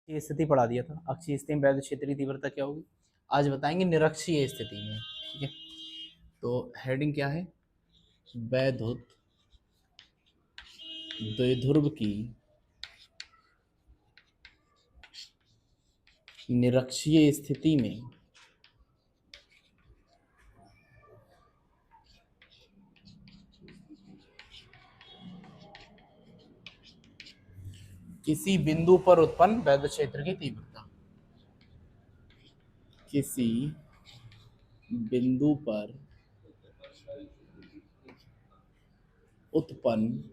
ये स्थिति पढ़ा दिया था। अक्षीय स्थिति में वैद्युत क्षेत्र की तीव्रता क्या होगी? आज बताएंगे निरक्षीय स्थिति में। ठीक है, तो हेडिंग क्या है? वैद्युत द्विध्रुव की निरक्षीय स्थिति में किसी बिंदु पर उत्पन्न वैद्युत क्षेत्र की तीव्रता, किसी बिंदु पर उत्पन्न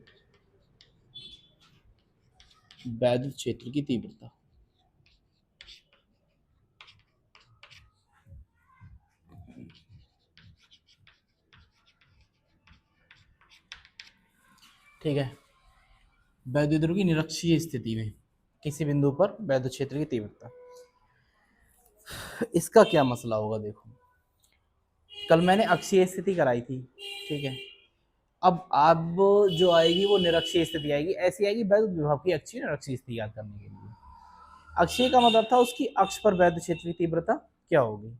वैद्युत क्षेत्र की तीव्रता। ठीक है, वैद्युत द्विध्रुव की निरक्षीय स्थिति में किसी बिंदु पर वैद्युत क्षेत्र की तीव्रता। इसका क्या मसला होगा? देखो, कल मैंने अक्षीय स्थिति कराई थी। ठीक है, अब जो आएगी वो निरक्षीय स्थिति आएगी। ऐसी आएगी वैद्युत विभव की अक्षीय निरक्षीय स्थिति याद करने के लिए। अक्षीय का मतलब था उसकी अक्ष पर वैद्युत क्षेत्र की तीव्रता क्या होगी,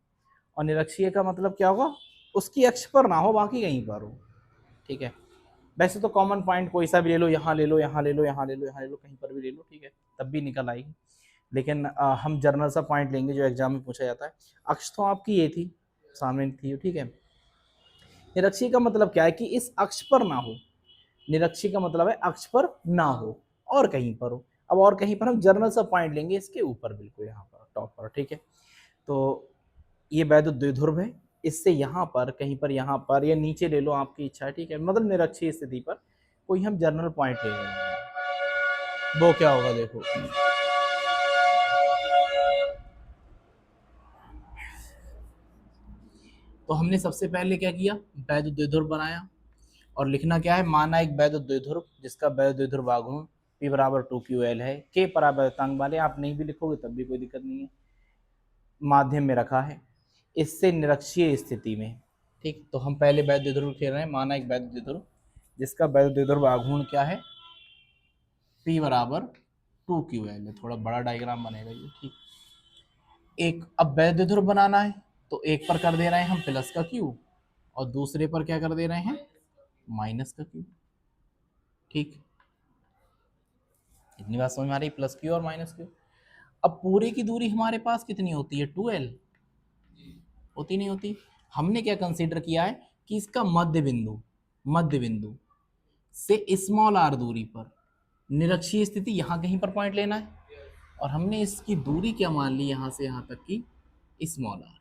और निरक्षीय का मतलब क्या होगा? उसकी अक्ष पर ना हो, बाकी कहीं पर हो। ठीक है, वैसे तो कॉमन पॉइंट कोई सा भी ले लो, यहाँ ले लो, यहाँ ले लो, यहाँ ले लो, यहाँ ले लो, कहीं पर भी ले लो। ठीक है, तब भी निकल आएगी। लेकिन हम जर्नल सा पॉइंट लेंगे जो एग्जाम में पूछा जाता है। अक्ष तो आपकी ये थी, सामने थी। ठीक है, निरक्षीय का मतलब क्या है कि इस अक्ष पर ना हो। निरक्षीय का मतलब है अक्ष पर ना हो और कहीं पर हो। अब और कहीं पर हम जर्नल सा पॉइंट लेंगे इसके ऊपर, बिल्कुल यहाँ पर टॉप पर। ठीक है, तो ये वैद्युत द्विध्रुव है, इससे यहाँ पर कहीं पर, यहाँ पर या नीचे ले लो, आपकी इच्छा है। ठीक है, मतलब निरक्षीय स्थिति पर कोई हम जर्नल पॉइंट ले लेंगे, वो क्या होगा? देखो, तो हमने सबसे पहले क्या किया? वैद्युत द्विध्रुव बनाया और लिखना क्या है? माना एक वैद्युत द्विध्रुव जिसका वैद्युत द्विध्रुव आघूर्ण P बराबर 2QL है, K परावर्तांक वाले, आप नहीं भी लिखोगे तब भी कोई दिक्कत नहीं है, माध्यम में रखा है, इससे निरक्षीय स्थिति में। ठीक, तो हम पहले वैद्युत द्विध्रुव खेल रहे हैं। माना एक वैद्युत द्विध्रुव जिसका वैद्युत द्विध्रुव आघूर्ण क्या है? P बराबर 2QL है। थोड़ा बड़ा डायग्राम बनेगा ये। ठीक, एक अब वैद्युत द्विध्रुव बनाना है, तो एक पर कर दे रहे हैं हम प्लस का Q और दूसरे पर क्या कर दे रहे हैं? माइनस का Q। ठीक, इतनी बात समझ में आ रही? प्लस Q और माइनस Q। अब पूरे की दूरी हमारे पास कितनी होती है? 2L होती, नहीं होती? हमने क्या कंसीडर किया है कि इसका मध्य बिंदु से स्मॉल आर दूरी पर निरक्षीय स्थिति यहाँ कहीं पर पॉइंट लेना है, और हमने इसकी दूरी क्या मान ली यहाँ से यहाँ तक की? Small R.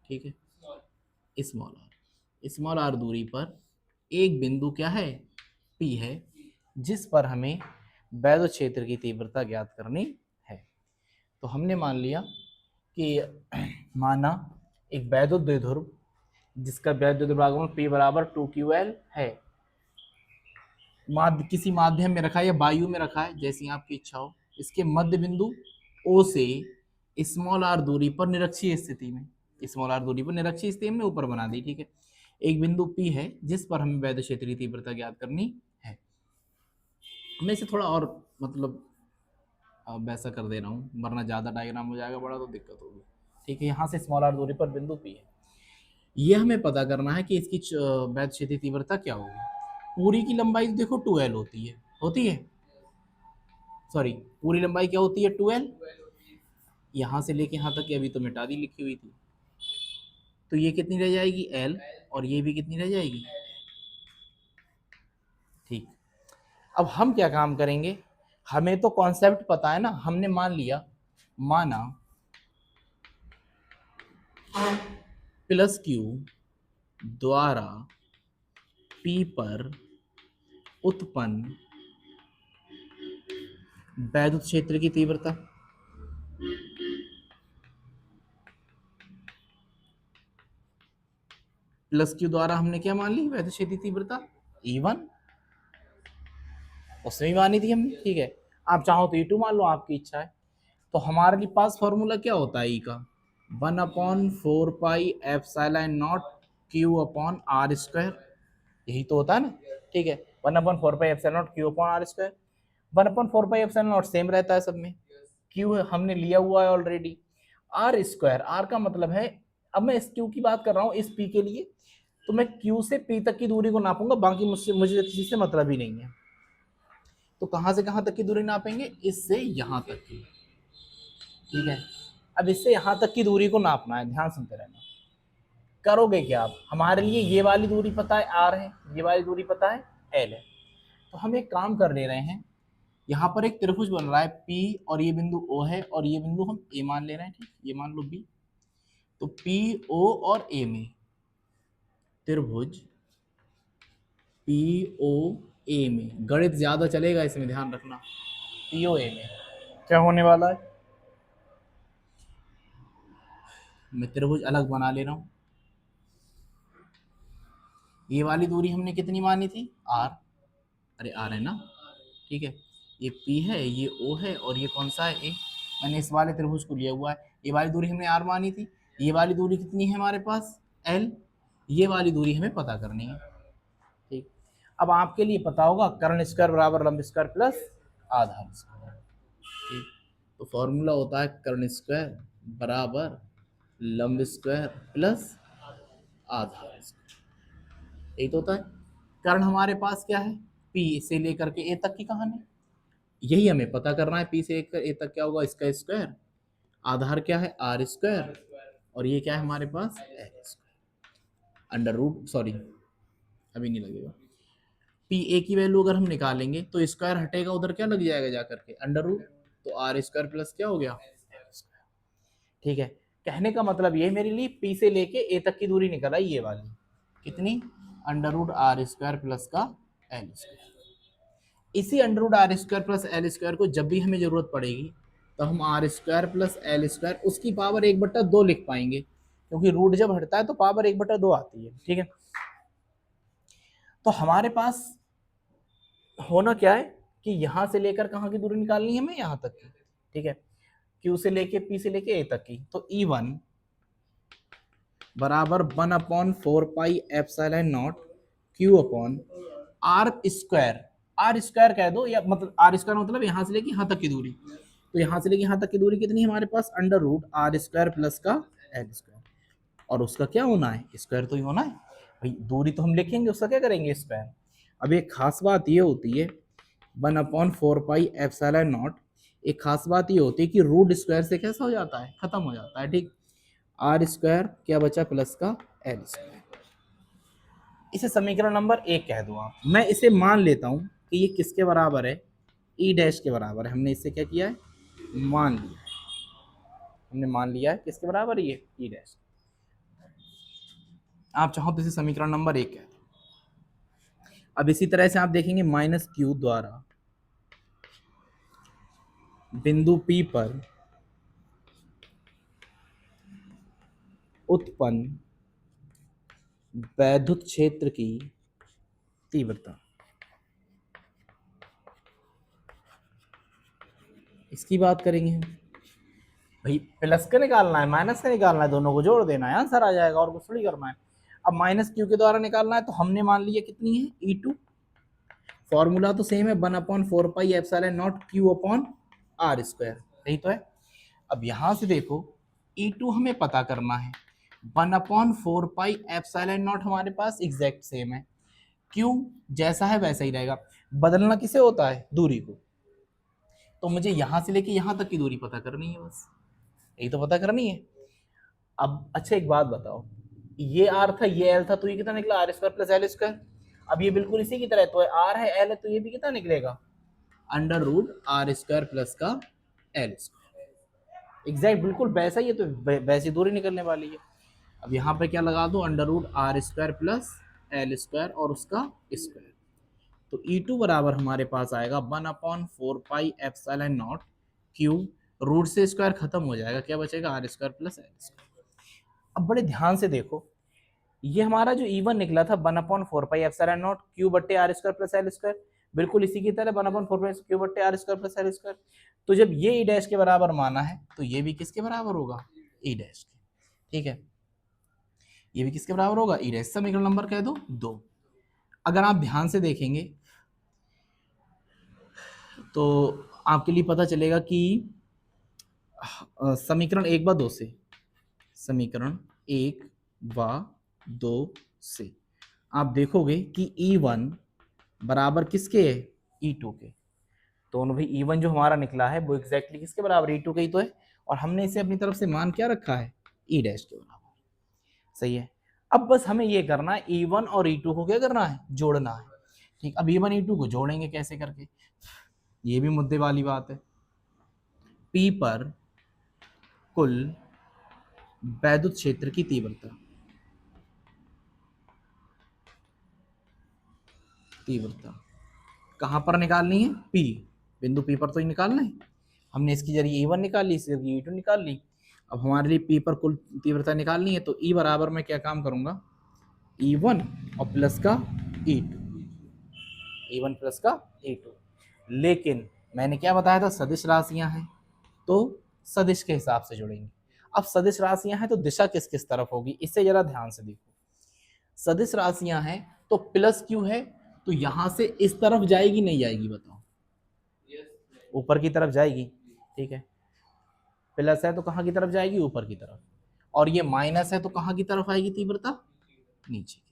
ठीक है, स्मॉल आर दूरी पर एक बिंदु क्या है? P है, जिस पर हमें वैद्युत क्षेत्र की तीव्रता ज्ञात करनी है। तो हमने मान लिया कि माना एक वैद्युत द्विध्रुव जिसका वैद्युत द्विध्रुव P बराबर 2QL है, किसी माध्यम में रखा है या वायु में रखा है, जैसी आपकी इच्छा हो। इसके मध्य बिंदु O से स्मॉल आर दूरी पर निरक्षीय स्थिति में, ऊपर बना दी। ठीक है, एक बिंदु P है जिस पर हमें वैद्युत क्षेत्र की तीव्रता ज्ञात करनी है। मैं इसे थोड़ा और मतलब वैसा कर दे रहा हूँ, वरना ज़्यादा डायग्राम हो जाएगा बड़ा तो दिक्कत होगी। ठीक है, यहाँ से स्मॉल आर दूरी पर बिंदु P है, ये हमें पता करना है कि इसकी वैद्युत क्षेत्र तीव्रता क्या होगी। पूरी की लंबाई तो देखो 2L होती है, सॉरी, पूरी लंबाई क्या होती है? 2L। यहाँ से लेके यहाँ तक अभी तो मिटा दी लिखी हुई थी, तो ये कितनी रह जाएगी? L, और ये भी कितनी रह जाएगी? ठीक, अब हम क्या काम करेंगे? हमें तो कॉन्सेप्ट पता है ना, हमने माना प्लस Q द्वारा P पर उत्पन्न वैद्युत क्षेत्र की तीव्रता, प्लस Q द्वारा हमने क्या मान ली? वैद्युत क्षेत्र की तीव्रता E1, उसमें भी मानी थी हमने। ठीक है, आप चाहो तो E2 मान लो, आपकी इच्छा है। तो हमारे पास फॉर्मूला क्या होता है? E का 1/4πε0 Q/r², यही तो होता है ना। ठीक है, 1/4πε0 Q/r², 1/4πε0 सेम रहता है सब में, क्यू हमने लिया हुआ है ऑलरेडी, आर स्क्वायर, आर का मतलब है, अब मैं इस क्यू की बात कर रहा हूँ इस पी के लिए, तो मैं क्यू से पी तक की दूरी को नापूंगा, बाकी मुझे किसी से मतलब ही नहीं है। तो कहां से कहां तक की दूरी नापेंगे, इससे यहां तक की, ठीक है। अब इससे यहां तक की दूरी को नापना है, ध्यान सुनते रहना। करोगे क्या आप, हमारे लिए ये वाली दूरी पता है आर है, ये वाली दूरी पता है एल है, तो हम एक काम कर ले रहे हैं, यहाँ पर एक त्रिभुज बन रहा है P और ये बिंदु O है और ये बिंदु हम A मान ले रहे हैं, ठीक, ये मान लो B। तो P O और A में त्रिभुज P O A में, गणित ज्यादा चलेगा इसमें, ध्यान रखना। P O A में क्या होने वाला है, मैं त्रिभुज अलग बना ले रहा हूं। ये वाली दूरी हमने कितनी मानी थी, R, अरे R है ना, ठीक है। ये P है, ये O है और ये कौन सा है A। मैंने इस वाले त्रिभुज को लिया हुआ है, ये वाली दूरी हमने R मानी थी, ये वाली दूरी कितनी है हमारे पास L, ये वाली दूरी हमें पता करनी है, ठीक। अब आपके लिए पता होगा कर्ण स्क्वायर बराबर लंब स्क्वायर प्लस आधार स्क्वायर, ठीक। तो फॉर्मूला होता है कर्ण स्क्वायर बराबर लंब स्क्वायर प्लस आधार स्क्वायर, यही तो होता है। कर्ण हमारे पास क्या है, P से लेकर के A तक की कहानी, यही हमें पता करना है। P से A तक क्या होगा, इसका स्क्वायर, आधार क्या है R स्क्वायर, और ये क्या है हमारे पास L square, under root, sorry अभी नहीं लगेगा, P A की वैल्यू अगर हम निकालेंगे तो स्क्वायर हटेगा, उधर क्या लग जाएगा जाकर के अंडर रूट, तो R स्क्वायर प्लस क्या हो गया, ठीक है। कहने का मतलब ये मेरे लिए P से लेके A तक की दूरी निकल आई ये वाली, कितनी, under root R square plus का L स्क्वायर। इसी under root R square plus L square को जब भी हमें जरूरत पड़ेगी तो हम R square plus L square उसकी पावर 1/2 लिख पाएंगे, क्योंकि रूट जब हटता है तो पावर 1/2 आती है, ठीक है। तो हमारे पास होना क्या है कि यहां से लेकर कहां की दूरी निकालनी है हमें, यहां तक की, ठीक है। Q से लेके P से लेके A तक की, तो E1 बराबर 1/4 pi epsilon not Q upon R square, R square कह दो, या मतलब R स्क्वायर मतलब यहां से लेके यहां तक की दूरी, तो यहां से लेके यहां तक की दूरी कितनी है हमारे पास, under root R square plus का L स्क्वायर, और उसका क्या होना है, स्क्वायर तो ही होना है भाई, दूरी तो हम लिखेंगे, उसका क्या करेंगे स्क्वायर। अब एक खास बात ये होती है 1/4 पाई एप्सिलॉन नॉट, एक खास बात ये होती है कि रूट स्क्वायर से कैसा हो जाता है, खत्म हो जाता है, ठीक। R स्क्वायर क्या बचा प्लस का L स्क्वायर, इसे समीकरण नंबर 1 कह दो आप। मैं इसे मान लेता हूं कि ये किसके बराबर है, ई डैश के बराबर है। हमने इससे क्या किया है, मान लिया है, हमने मान लिया है किसके बराबर है, ये ई डैश। आप चाहो तो इसे समीकरण नंबर 1 कह दो। अब इसी तरह से आप देखेंगे माइनस क्यू द्वारा बिंदु P पर उत्पन्न वैद्युत क्षेत्र की तीव्रता, इसकी बात करेंगे हम। भाई प्लस का निकालना है माइनस का निकालना है, दोनों को जोड़ देना है, आंसर आ जाएगा, और कुछ थोड़ी करना है। अब माइनस क्यू के द्वारा निकालना है, तो हमने मान लिया कितनी है, E2, फॉर्मूला तो सेम है 1/4 pi epsilon not Q upon R square, यही तो है। अब यहां से देखो E2 हमें पता करना है, 1/4 पाई एप्सिलॉन नॉट हमारे पास एग्जैक्ट सेम है, Q जैसा है वैसा ही रहेगा, बदलना किसे होता है, दूरी को। तो मुझे यहां से लेके यहां तक की दूरी पता करनी है, बस यही तो पता करनी है। अब अच्छा एक बात बताओ, ये R था ये L था, तो ये कितना निकला, R square plus L square. अब ये बिल्कुल इसी की तरह, तो R है L है, तो ये भी कितना निकलेगा, under root R square plus का L स्क्वायर, एग्जैक्ट बिल्कुल वैसा ही है, तो वैसी दूरी निकलने वाली है। अब यहाँ पे क्या लगा दो, under root R square plus L square और उसका स्क्वायर, तो E2 बराबर हमारे पास आएगा 1/4 pi epsilon not Q, root से स्क्वायर खत्म हो जाएगा, क्या बचेगा, R square plus L square. अब बड़े ध्यान से देखो, ये हमारा जो E1 निकला था 1/4 पाई एप्सिलॉन नॉट Q बट्टे R square plus L square, बिल्कुल इसी की तरह 1/4 पाई Q बट्टे R square plus L square. तो जब ये E डैश के बराबर माना है, तो ये भी किसके बराबर होगा, E डैश के, ठीक है। ये भी किसके बराबर होगा, E डैश, समीकरण नंबर कह दो 2। अगर आप ध्यान से देखेंगे तो आपके लिए पता चलेगा कि समीकरण 1 व 2 से, समीकरण 1 व 2 से आप देखोगे कि E1 बराबर किसके है, E2 के। दोनों भी E1 जो हमारा निकला है वो एग्जैक्टली किसके बराबर, E2 के ही तो है, और हमने इसे अपनी तरफ से मान क्या रखा है, E डैश के बराबर। सही है। अब बस हमें ये करना है, E1 और E2 को क्या करना है, जोड़ना है। ठीक, अब E1 E2 को जोड़ेंगे कैसे करके, ये भी मुद्दे वाली बात है। P पर कुल वैद्युत क्षेत्र की तीव्रता, कहां पर निकालनी है, P बिंदु P पर तो ही निकालना है। हमने इसकी जरिए E1 निकाल ली, इसके जरिए E2 निकाल ली। अब हमारे लिए P पर कुल तीव्रता निकालनी है, तो E बराबर मैं क्या काम करूंगा, E1 और प्लस का E2, E1 प्लस का E2। लेकिन मैंने क्या बताया था, सदिश राशियां हैं तो सदिश के हिसाब से जुड़ेंगे। अब सदिश राशियां हैं तो दिशा किस किस तरफ होगी, इससे जरा ध्यान से देखो। सदिश राशियां हैं तो प्लस क्यू है, तो यहां से इस तरफ जाएगी नहीं जाएगी, बताओ, ऊपर की तरफ जाएगी। ठीक है, प्लस है तो कहां की तरफ जाएगी, ऊपर की तरफ, और ये माइनस है तो कहां की तरफ आएगी तीव्रता, नीचे की तरफ।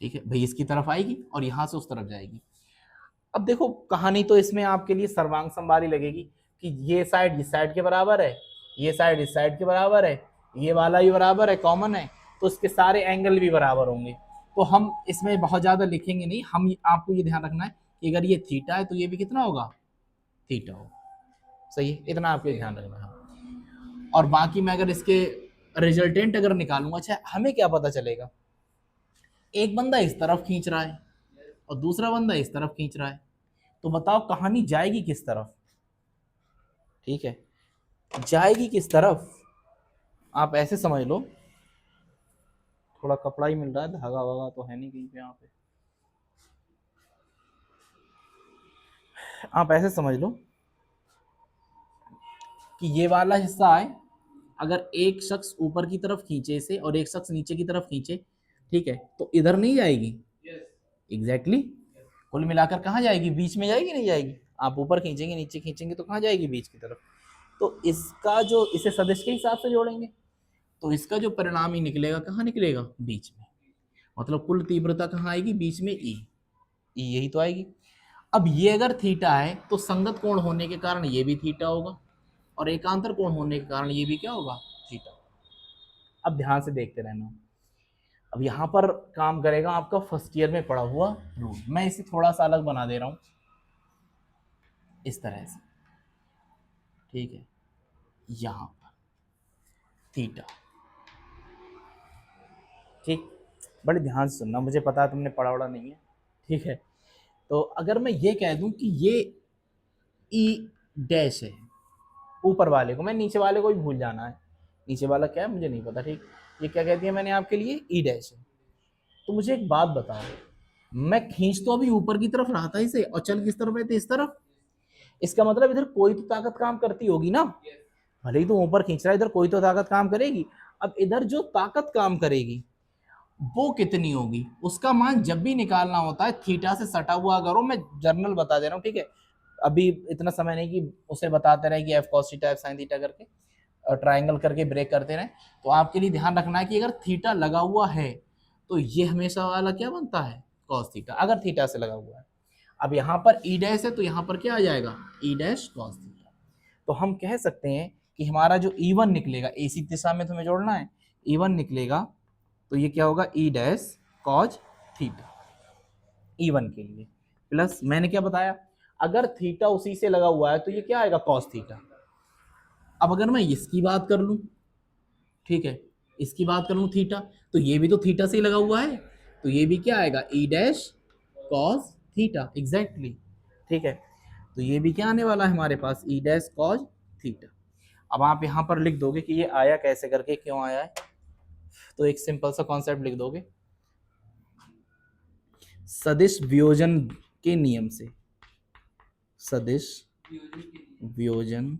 ठीक है भाई, इसकी तरफ आएगी और यहां से उस तरफ जाएगी। अब देखो कहानी तो इसमें आपके लिए सर्वांग संवारी लगेगी कि ये साइड इस साइड के बराबर है, ये साइड इस साइड के बराबर है, ये वाला भी बराबर है, कॉमन है, तो इसके सारे एंगल भी बराबर होंगे। तो हम इसमें बहुत ज्यादा लिखेंगे नहीं, हम आपको ये ध्यान रखना है कि अगर ये थीटा है तो ये भी कितना होगा, थीटा होगा। सही है, इतना आपको ध्यान रखना है। और बाकी मैं अगर इसके रिजल्टेंट अगर निकालूंगा, अच्छा हमें क्या पता चलेगा, एक बंदा इस तरफ खींच रहा है और दूसरा बंदा इस तरफ खींच रहा है, तो बताओ कहानी जाएगी किस तरफ। ठीक है, जाएगी किस तरफ, आप ऐसे समझ लो, थोड़ा कपड़ा ही मिल रहा है, धागा वागा तो है नहीं कहीं पे यहाँ पे, आप ऐसे समझ लो कि ये वाला हिस्सा है, अगर एक शख्स ऊपर की तरफ खींचे इसे और एक शख्स नीचे की तरफ खींचे, ठीक है, तो इधर नहीं जाएगी, एग्जैक्टली exactly। कुल मिलाकर कहाँ जाएगी, बीच में जाएगी नहीं जाएगी, आप ऊपर खींचेंगे नीचे खींचेंगे तो कहाँ जाएगी, बीच की तरफ। तो इसका जो, इसे सदिश के हिसाब से जोड़ेंगे तो इसका जो परिणाम ही निकलेगा कहाँ निकलेगा, बीच में। मतलब कुल तीव्रता कहाँ आएगी, बीच में, ई यही तो आएगी। अब ये अगर थीटा है तो संगत कोण होने के कारण ये भी थीटा होगा, और एकांतर कोण होने के कारण ये भी क्या होगा, थीटा। अब ध्यान से देखते रहना, अब यहाँ पर काम करेगा आपका फर्स्ट ईयर में पढ़ा हुआ रूल, मैं इसे थोड़ा सा अलग बना दे रहा हूँ इस तरह से। ठीक है, यहाँ पर थीटा, ठीक, बड़े ध्यान से सुनना, मुझे पता है तुमने पढ़ा वढ़ा नहीं है। ठीक है, तो अगर मैं ये कह दूं कि ये ई डैश है, ऊपर वाले को, मैं नीचे वाले को भी भूल जाना है, नीचे वाला क्या है मुझे नहीं पता। ठीक, ये क्या कह दिया मैंने आपके लिए, ई डैश है। तो मुझे एक बात बताओ, मैं खींच तो अभी ऊपर की तरफ रहा था इसे, और चल किस तरफ रहे थे, इस तरफ। इसका मतलब इधर कोई तो ताकत काम करती होगी ना, भले ही तो ऊपर खींच रहा है, इधर कोई तो ताकत काम करेगी। अब इधर जो ताकत काम करेगी वो कितनी होगी, उसका मान जब भी निकालना होता है थीटा से सटा हुआ करो, मैं जर्नल बता दे रहा हूँ। ठीक है, अभी इतना समय नहीं कि उसे बताते रहे कि F cos theta F sine theta करके, ट्राइंगल करके ब्रेक करते रहे। तो आपके लिए ध्यान रखना है कि अगर थीटा लगा हुआ है तो ये हमेशा वाला क्या बनता है, कॉस थीटा, अगर थीटा से लगा हुआ है। अब यहाँ पर ई डैश है तो यहाँ पर क्या आ जाएगा, ई डैश कॉस थीटा। तो हम कह सकते हैं कि हमारा जो E1 निकलेगा, इसी दिशा में तुम्हें जोड़ना है, E1 निकलेगा तो ये क्या होगा, ई डैश कॉज थीटा, E1 के लिए। प्लस मैंने क्या बताया, अगर थीटा उसी से लगा हुआ है तो ये क्या आएगा, कॉस थीटा। अब अगर मैं इसकी बात कर लूं, ठीक है, इसकी बात कर लूं थीटा, तो ये भी तो थीटा से ही लगा हुआ है, तो ये भी क्या आएगा, ई डैश कॉस थीटा, एग्जैक्टली। ठीक है, तो ये भी क्या आने वाला है हमारे पास, ई डैश कॉस थीटा। अब आप यहां पर लिख दोगे कि ये आया कैसे करके, क्यों आया है, तो एक सिंपल सा कॉन्सेप्ट लिख दोगे, सदिश वियोजन के नियम से, सदिश वियोजन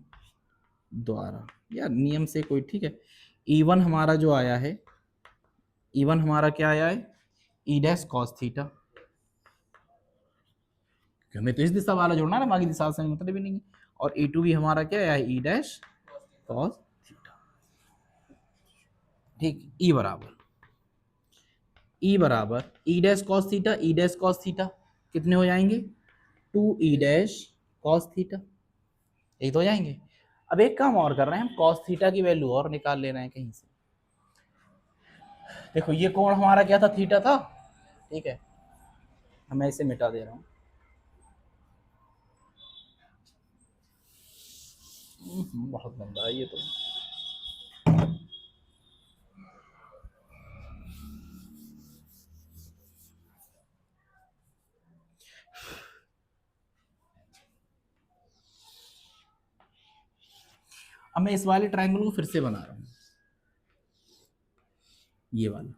द्वारा या नियम से कोई, ठीक है। E1 हमारा जो आया है, E1 हमारा क्या आया है, ई डैश कॉस थीटा, हमें तो इस दिशा वाला जोड़ना है ना, बाकी दिशा से मतलब भी नहीं है। और E2 भी हमारा क्या आया है, ई डैश कॉस थीटा। ठीक, ई बराबर ई डैश कॉस थीटा, ई डैश कॉस थीटा कितने हो जाएंगे, 2 ई डैश कॉस थीटा, यही तो हो जाएंगे। अब एक काम और कर रहे हैं हम, कॉस थीटा की वैल्यू और निकाल ले रहे हैं कहीं से। देखो ये कोण हमारा क्या था, थीटा था, ठीक है, मैं इसे मिटा दे रहा हूँ। बहुत गंदा है ये तो। अब मैं इस वाले ट्रायंगल को फिर से बना रहा हूँ, ये वाला,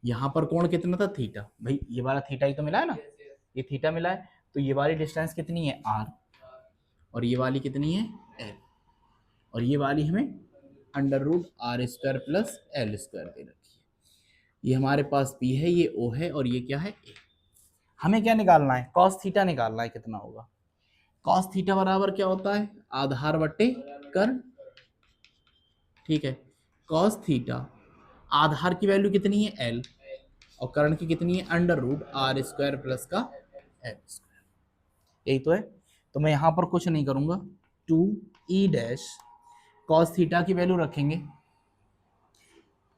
यहाँ पर कोण कितना था, थीटा, भाई ये वाला थीटा ही तो मिला है ना, ये थीटा मिला है, तो ये वाली डिस्टेंस कितनी है, आर, और ये वाली कितनी है, एल, और ये वाली हमें under root R square plus L square दे रखी है। ये हमारे पास पी है, ये ओ है, और ये क्या है, ए। हमें क्या निकालना है, कॉस थीटा निकालना है, कितना होगा, कॉस थीटा बराबर क्या होता है, आधार बट्टे कर्ण, ठीक है, कॉस थीटा आधार की वैल्यू कितनी है, एल, और कर्ण की कितनी है, under root R square plus का एल स्क्वायर, यही तो है। तो मैं यहां पर कुछ नहीं करूंगा, 2 ई डैश कॉस थीटा की वैल्यू रखेंगे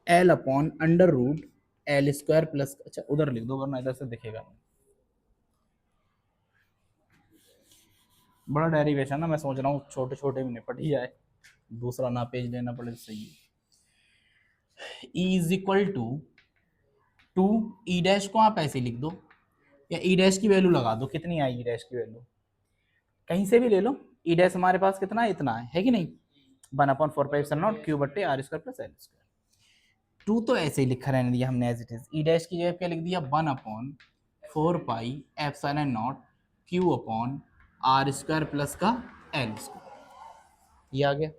L upon under root L square plus, अच्छा उधर लिख दो वरना इधर से दिखेगा नहीं, बड़ा डेरिवेशन ना, मैं सोच रहा हूँ छोटे छोटे में निपट ही जाए, दूसरा ना पेज लेना पड़े, सही है। E is equal to 2 E dash को आप ऐसे लिख दो, या ई डैश की वैल्यू लगा दो, कितनी आई ई डैश की वैल्यू, कहीं से भी ले लो, ई डैश हमारे पास कितना है, इतना है कि नहीं, 1/4π क्यू बट्टे R square plus L square. 2 तो ऐसे ही लिखा रहने दिया हमने as it is, E dash की जगह क्या लिख दिया, 1/4πε0 Q upon R square plus का एल स्क्वायर, ये आ गया।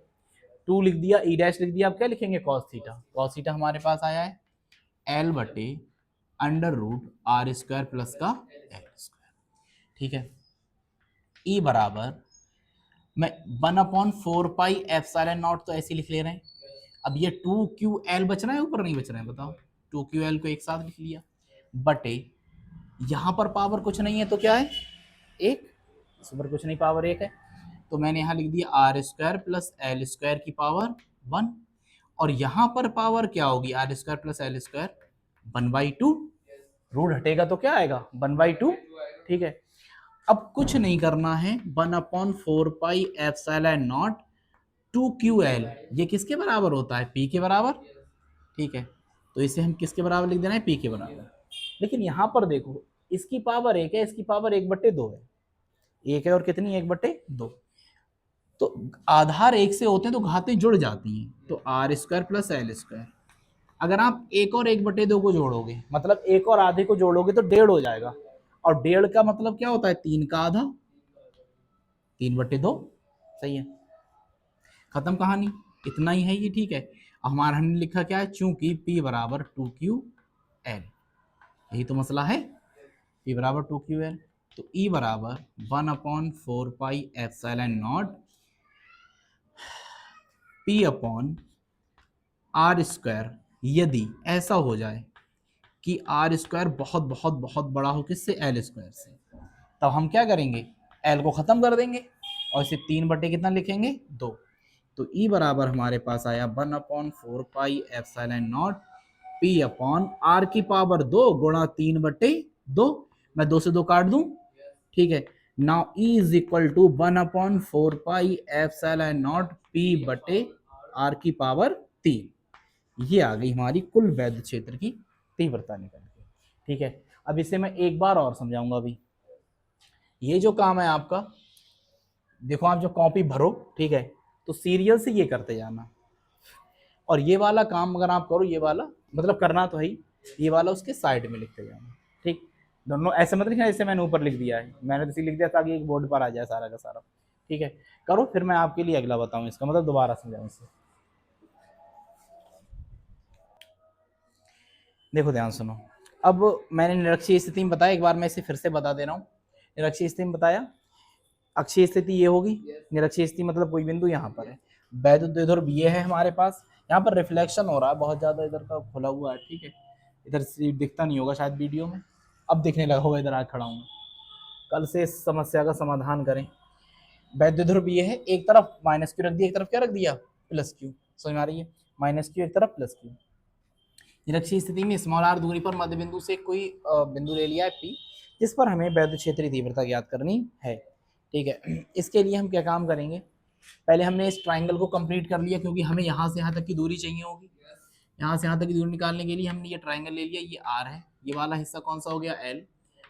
2 लिख दिया, ई डैश लिख दिया, अब क्या लिखेंगे, कॉस थीटा, कॉस थीटा हमारे पास आया है एल बटे under root R square plus का एल स्क्वायर, ठीक है। ई बराबर मैं 1/4πε0 तो ऐसे लिख ले रहे हैं, अब ये 2QL बच रहा है, ऊपर नहीं बच रहा है, बताओ, 2QL को एक साथ लिख लिया, बटे यहां पर पावर कुछ नहीं है तो क्या है, एक, इस पर कुछ नहीं, पावर एक है, तो मैंने यहां लिख दिया R square plus L square की पावर 1, और यहां पर पावर क्या होगी, R square plus L square 1/2, root हटेगा तो क्या आएगा, 1/2, ठीक है। अब कुछ नहीं करना है, 1/4πε0 2QL, ये किसके बराबर होता है, P के बराबर, ठीक है, तो इसे हम किसके बराबर लिख देना है, P के बराबर। लेकिन यहां पर देखो, इसकी पावर एक है, इसकी पावर 1/2 है, एक है और कितनी, 1/2, तो आधार एक से होते हैं तो घातें जुड़ जाती हैं, तो R square plus L square, अगर आप एक और 1/2 को जोड़ोगे, मतलब एक और आधे को जोड़ोगे तो 1.5 हो जाएगा, और 1.5 का मतलब क्या होता है, 3 का आधा, 3/2, सही है, खत्म कहानी, इतना ही है ये, ठीक है। हमारा हमने लिखा क्या है, चूंकि P बराबर 2QL, यही तो मसला है, P बराबर 2QL, तो E बराबर 1/4πε0 P अपॉन आर स्क्वायर, यदि ऐसा हो जाए कि आर स्क्वायर बहुत बहुत बहुत बड़ा हो किससे, एल स्क्वायर से, तब हम क्या करेंगे, एल को खत्म कर देंगे और इसे 3 कितना लिखेंगे, 2, तो E बराबर हमारे पास आया 1/4πε0 P अपॉन आर की पावर 2 गुणा 3/2, मैं 2 से 2 काट दूं, ठीक है। Now E is equal to 1/4πε0 P बटे आर की पावर 3, ये आ गई हमारी कुल वैध क्षेत्र की तीव्रता निकल के, ठीक है। अब इसे मैं एक बार और समझाऊंगा, अभी ये जो काम है आपका, देखो आप जो कॉपी भरो, ठीक है, तो सीरियल से ये करते जाना, और ये वाला काम अगर आप करो, ये वाला मतलब करना तो है ही, ये वाला उसके साइड में लिखते जाना, ठीक, दोनों ऐसे मत लिखना जैसे मैंने ऊपर लिख दिया है, मैंने तो लिख दिया ताकि एक बोर्ड पर आ जाए सारा का सारा, ठीक है। करो, फिर मैं आपके लिए अगला बताऊं, इसका मतलब दोबारा समझाऊं इसे। देखो ध्यान सुनो, अब मैंने निरक्षीय स्थिति में बताया, एक बार मैं इसे फिर से बता दे रहा हूँ। निरक्षीय स्थिति में बताया, अक्षीय स्थिति ये होगी, निरक्षीय स्थिति मतलब कोई बिंदु यहाँ पर है, वैद्युत द्विध्रुव ये है हमारे पास। यहाँ पर रिफ्लेक्शन हो रहा है बहुत ज्यादा, इधर का खुला हुआ है, ठीक है, इधर से दिखता नहीं होगा शायद वीडियो में, अब दिखने लगा होगा, इधर आ खड़ा हूँ। कल से इस समस्या का समाधान करें। वैद्युत ध्रुव ये है, एक तरफ माइनस क्यू रख दिया, एक तरफ क्या रख दिया, प्लस क्यू। समझ में आ रही है, माइनस क्यू एक तरफ प्लस क्यू। निरक्षीय स्थिति में स्मॉल आर दूरी पर मध्य बिंदु से कोई बिंदु ले लिया है पी, जिस पर हमें वैद्युत क्षेत्रीय तीव्रता ज्ञात करनी है, ठीक है। इसके लिए हम क्या काम करेंगे, पहले हमने इस ट्राइंगल को कंप्लीट कर लिया, क्योंकि हमें यहाँ से यहाँ तक की दूरी चाहिए होगी। यहाँ से यहाँ तक की दूरी निकालने के लिए हमने ये ट्राइंगल ले लिया, ये आर है, ये वाला हिस्सा कौन सा हो गया, एल,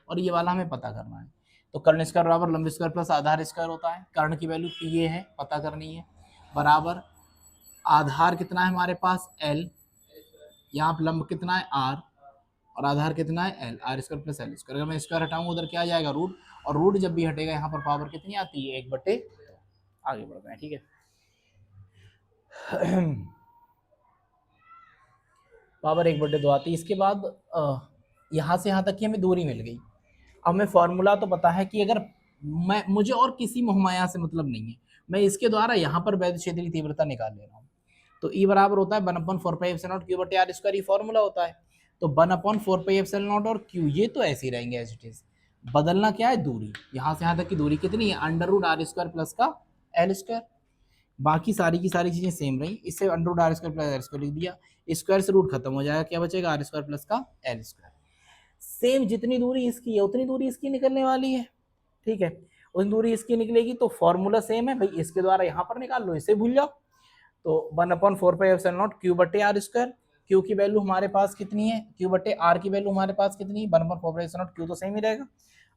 और ये वाला हमें पता करना है। तो कर्ण स्क्वायर बराबर लंब स्क्वायर प्लस आधार स्क्वायर होता है। कर्ण की वैल्यू पी ये है, पता करनी है, बराबर आधार कितना है हमारे पास, एल, यहाँ पर लंब कितना है, आर, और आधार कितना है, L, R square plus L square. अगर मैं स्क्वायर हटाऊंगा उधर क्या आ जाएगा, रूट, और रूट जब भी हटेगा यहाँ पर पावर कितनी आती है, 1/2। आगे बढ़ रहे हैं, ठीक है। पावर 1/2 आती है। इसके बाद यहाँ से यहाँ तक की हमें दूरी मिल गई। अब हमें फॉर्मूला तो पता है कि अगर मुझे और किसी मोहमाया से मतलब नहीं है, मैं इसके द्वारा यहाँ पर वैद्युत क्षेत्रीय तीव्रता निकाल ले रहा हूँ। तो ई बराबर होता है 1/4πε0 Q/r² ये फॉर्मूला होता है। तो 1/4πε0 और Q ये तो ऐसे ही रहेंगे एज इट इज। बदलना क्या है, दूरी। यहाँ से यहाँ तक की दूरी कितनी है, √r² प्लस का l²। बाकी सारी की सारी चीजें सेम रही, इससे √r² प्लस l² लिख दिया, स्क्वायर से रूट खत्म हो जाएगा, क्या बचेगा, r² प्लस का l²। सेम जितनी दूरी इसकी है उतनी दूरी इसकी निकलने वाली है, ठीक है। उतनी दूरी इसकी निकलेगी, तो फॉर्मूला सेम है भाई, इसके द्वारा यहाँ पर निकाल लो, इसे भूल जाओ। तो 1/4πε0 Q/r²। Q की वैल्यू हमारे पास कितनी है, Q/r की वैल्यू हमारे पास कितनी है, 1/4πε0 Q तो सेम ही रहेगा।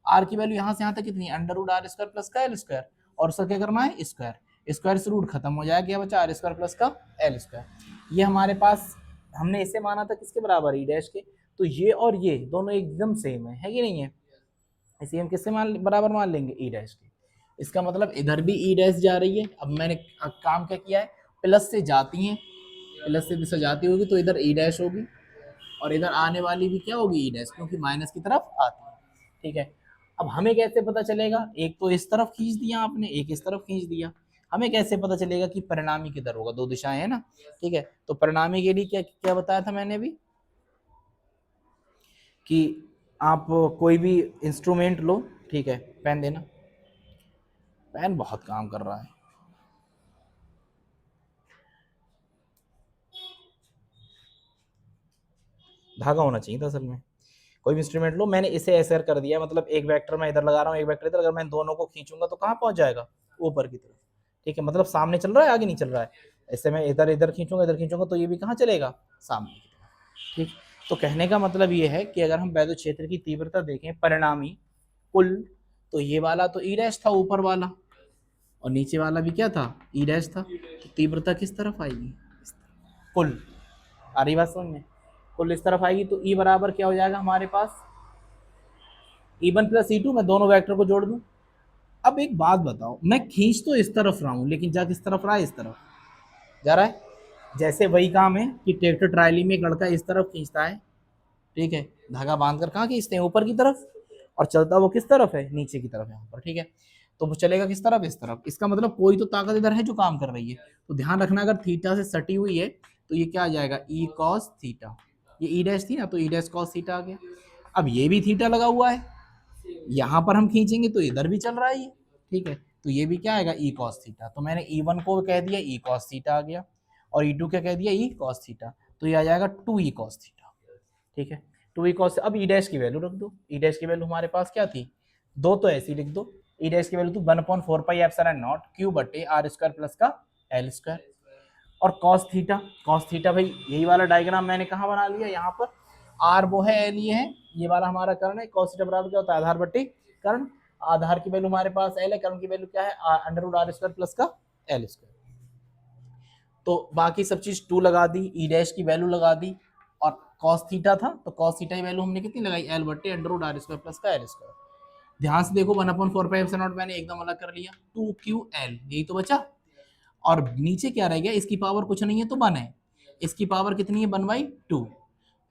R की वैल्यू यहाँ से यहाँ तक कितनी है, √r² प्लस का l², और उसका क्या करना है, स्क्वायर, स्क्वायर से रूट खत्म हो जाएगा, क्या बचा, r² प्लस का l²। ये हमारे पास, हमने इसे माना था किसके बराबर, ई डैश के। तो ये और ये दोनों एकदम सेम है कि नहीं है, इसे हम किससे बराबर मान लेंगे, ई डैश के। इसका मतलब इधर भी ई डैश जा रही है। अब मैंने काम क्या किया है, प्लस से जाती हैं, प्लस से दिशा जाती होगी तो इधर ई डैश होगी, और इधर आने वाली भी क्या होगी, ई डैश, क्योंकि माइनस की तरफ आती है, ठीक है। अब हमें कैसे पता चलेगा, एक तो इस तरफ खींच दिया आपने, एक इस तरफ खींच दिया, हमें कैसे पता चलेगा कि परिणामी किधर होगा, दो दिशाएं है ना, ठीक है। तो परिणामी के लिए क्या क्या बताया था मैंने अभी, कि आप कोई भी इंस्ट्रूमेंट लो, ठीक है, पेन देना, पेन बहुत काम कर रहा है। धागा होना चाहिए था असल में। कोई भी इंस्ट्रूमेंट लो, मैंने इसे ऐसे कर दिया, मतलब एक वेक्टर मैं इधर लगा रहा हूँ, एक वेक्टर इधर, अगर मैं दोनों को खींचूंगा तो कहाँ पहुंच जाएगा, ऊपर की तरफ, ठीक है। मतलब सामने चल रहा है, आगे नहीं चल रहा है। ऐसे मैं इधर इधर खींचूंगा, इधर खींचूंगा, तो ये भी कहाँ चलेगा, सामने की तरफ, ठीक। तो कहने का मतलब ये है कि अगर हम वैद्युत क्षेत्र की तीव्रता देखें, परिणामी कुल, तो ये वाला तो ई डैश था ऊपर वाला, और नीचे वाला भी क्या था, ई डैश था। तो तीव्रता किस तरफ आएगी, कुल, आ रही बात समझ में, कुल इस तरफ आएगी। तो ई बराबर क्या हो जाएगा हमारे पास, E1 प्लस E2, मैं दोनों वेक्टर को जोड़ दूं। अब एक बात बताओ, मैं खींच तो इस तरफ रहा हूं, लेकिन जा किस तरफ रहा है, इस तरफ जा रहा है। जैसे वही काम है कि ट्रैक्टर ट्रायली में एक लड़का इस तरफ खींचता है, ठीक है, धागा बांधकर कहाँ खींचते हैं, ऊपर की तरफ, और चलता वो किस तरफ है, नीचे की तरफ यहाँ पर, ठीक है। तो वो चलेगा किस तरफ, इस तरफ। इसका मतलब कोई तो ताकत इधर है जो काम कर रही है। तो ध्यान रखना, अगर थीटा से सटी हुई है तो ये क्या आ जाएगा, ई कॉस थीटा। ये ई डैश थी ना, तो ई डैश कॉस थीटा आ गया। अब ये भी थीटा लगा हुआ है, यहाँ पर हम खींचेंगे तो इधर भी चल रहा है ये, ठीक है। तो ये भी क्या आएगा, ई कॉस थीटा। तो मैंने E1 को कह दिया ई कॉस थीटा आ गया, और E2 क्या कह दिया, ई कॉस थीटा। तो ये आ जाएगा 2 ई कॉस थीटा, ठीक है। 2 ई कॉस। अब ई डैश की वैल्यू रख दो। ई डैश की वैल्यू हमारे पास क्या थी, दो, तो ऐसी लिख दो। ई डैश की वैल्यू तो 1/4πε0 Q/r² प्लस का l²। और कॉस थीटा, कॉस थीटा भाई यही वाला डायग्राम मैंने कहाँ बना लिया, यहाँ पर। आर वो है, एल ये है, ये वाला हमारा कर्ण है। कॉस थीटा बराबर क्या होता है, आधार बट्टी कर्ण। आधार की वैल्यू हमारे पास एल है, कर्ण की वैल्यू क्या है, √r² प्लस का l²। तो बाकी सब चीज 2 लगा दी, ई डैश की वैल्यू लगा दी, और कॉस थीटा था तो कॉस थीटा की वैल्यू हमने कितनी लगाई, l/√r² प्लस का l²। ध्यान से देखो, 1/4πε0 मैंने एकदम अलग कर लिया, 2QL यही तो बचा। और नीचे क्या रह गया, इसकी पावर कुछ नहीं है तो 1 है, इसकी पावर कितनी है, 1/2।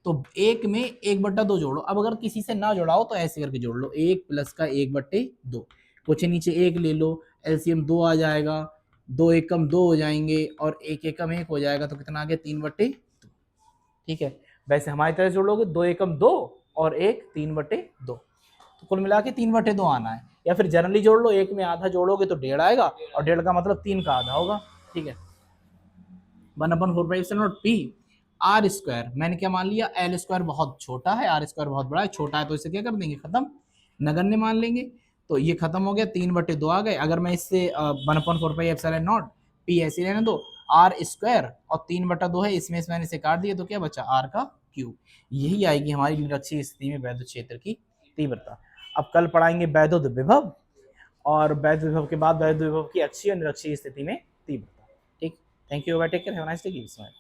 तो एक में 1/2 जोड़ो। अब अगर किसी से ना जोड़ाओ तो ऐसे करके जोड़ लो, 1 प्लस का 1/2, कुछ नीचे 1 ले लो, एलसीएम 2 आ जाएगा, दो एकम दो हो जाएंगे और एक एकम एक हो जाएगा, तो कितना आ गया 3/2। ठीक है, वैसे हमारी तरह जोड़ लोगे, दो एकम दो और एक 3/2, तो कुल मिला के 3/2 आना है। या फिर जनरली जोड़ लो, एक में आधा जोड़ोगे तो 1.5 आएगा, और 1.5 का मतलब 3 का आधा होगा। ठीक है, 1/4 पी आर स्क्वायर, मैंने क्या मान लिया, एल स्क्वायर बहुत छोटा है, आर स्क्वायर बहुत बड़ा है, छोटा है तो इसे क्या कर देंगे, खत्म, नगण्य मान लेंगे। तो ये खत्म हो गया, 3/2 आ गए। अगर मैं इससे 1/4 पी ऐसे रहने दो, आर स्क्वायर और 3/2 है, इसमें से मैंने इसे काट दिया, तो क्या बचा, आर का क्यूब। यही आएगी हमारी निरक्षीय स्थिति में वैद्युत क्षेत्र की तीव्रता। अब कल पढ़ाएंगे वैद्युत विभव, और वैद्युत विभव के बाद वैद्युत विभव की अक्षीय और निरक्षीय स्थिति में तीव्रता। ठीक, thank you, take care, have a nice day, keep smiling.